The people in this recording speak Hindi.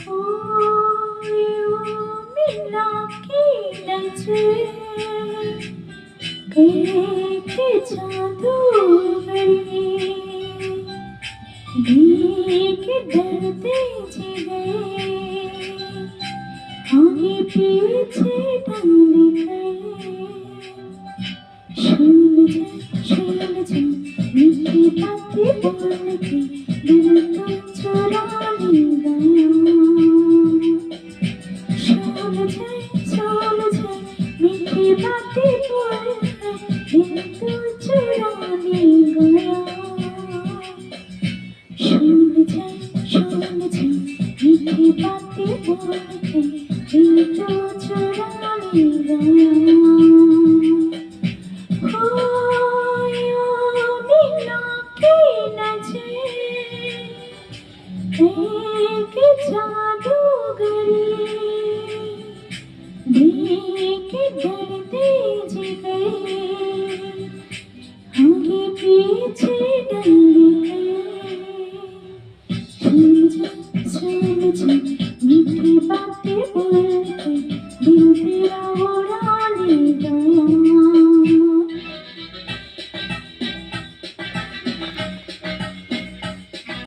खोयो मिला के नचे एक जादूगरी देख डरते जिए आगे पीछे डाल गए शूल जा मीठी बातें बोल के दिल को चुरा ले गया शूल जा मीठी बातें बोल के दिल को चुरा ले गया शूल जा मीठी बातें बोल के दिल को चुरा ले गया खोयो मिला के नचे एक जादूगरी देख डरते जिए आगे पीछे डाल गए सुन जा मीठी बातें बोल के दिल तेरा